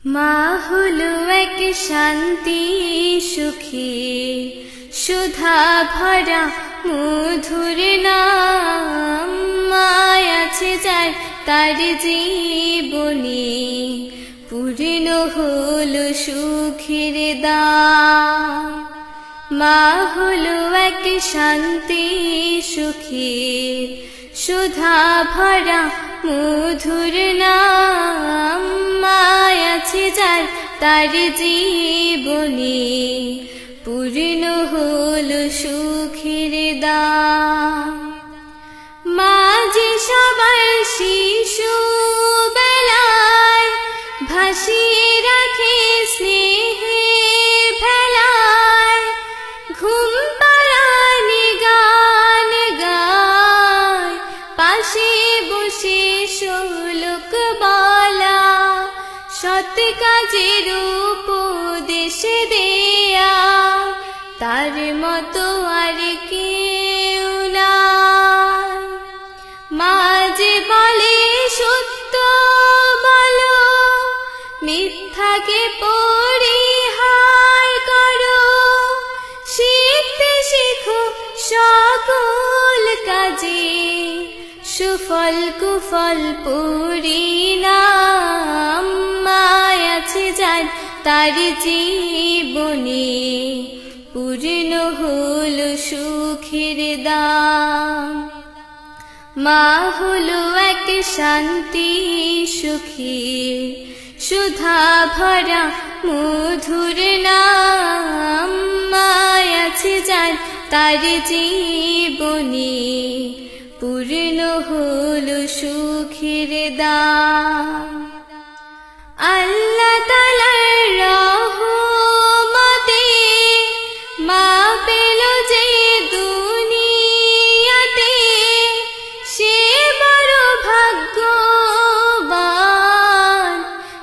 মা হলো এক শান্তি সুখী সুধা ভরা মধুর নাম। মায় আছে যার তার জীবনে পূর্ণ হলো সুখের দাম। মা হলো এক শান্তি সুখী সুধা ভরা মধুর নাম। মায় আছে যার তার জীবনে পূর্ণ হলো সুখের দাম। মা যে সবার শিশু বেলায় ভাসিয়ে রাখে স্নেহের ভেলায়। ঘুম পাড়ানি গান গায় পাশে বসে শোলক বলা। সৎ কাজের উপদেশ দেয়া তার মতো আর কেউ নাই। মা যে বলে সত্য বলো মিথ্যাকে পরিহার করো। শিখতে শেখো সকল কাজে সুফল কুফল পরিণাম। মায় আছে যার তার জীবনে পূর্ণ হলো সুখের দাম। মা হলো এক শান্তি সুখী সুধা ভরা মধুর নাম। মায় আছে যার তার জীবনে পূর্ণ হলো সুখের দাম। আল্লাহ তাআলার রহমতে মা পেল যে দুনিয়াতে সে বড় ভাগ্যবান।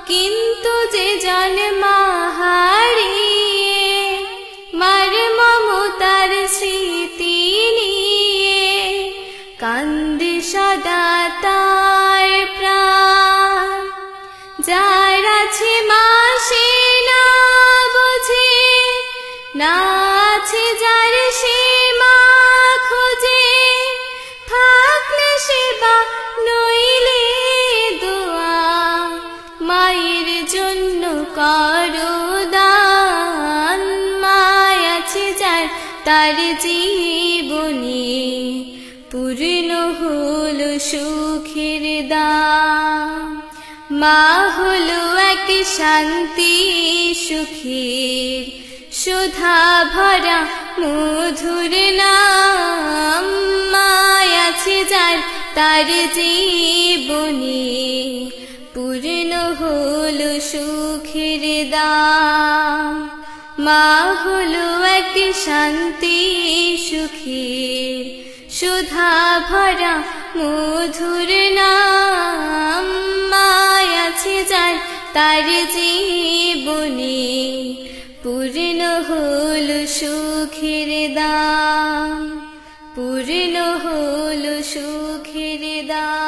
কিন্তু যে জন্মা হারিয়ে মার মমতার স্মৃতি নিয়ে কান্দে সদা তার প্রাণ। যার আছে মা সে না বোঝে না আছে যার সে মা খোঁজে। থাকলে সেবা নইলে দোয়া মায়ের জন্য করো দান। মায় আছে যার তার জীবনে পূর্ণ হলো সুখের দাম। মা হলো এক শান্তি সুখী সুধা ভরা মধুর নাম। মায় আছে যার তার জীবনে পূর্ণ হলো সুখের দাম। মা হলো এক শান্তি সুখী সুধা ভরা মধুর নাম। মায় আছে যার তার জীবনে পূর্ণ হলো সুখের দাম। পূর্ণ হলো সুখের দাম।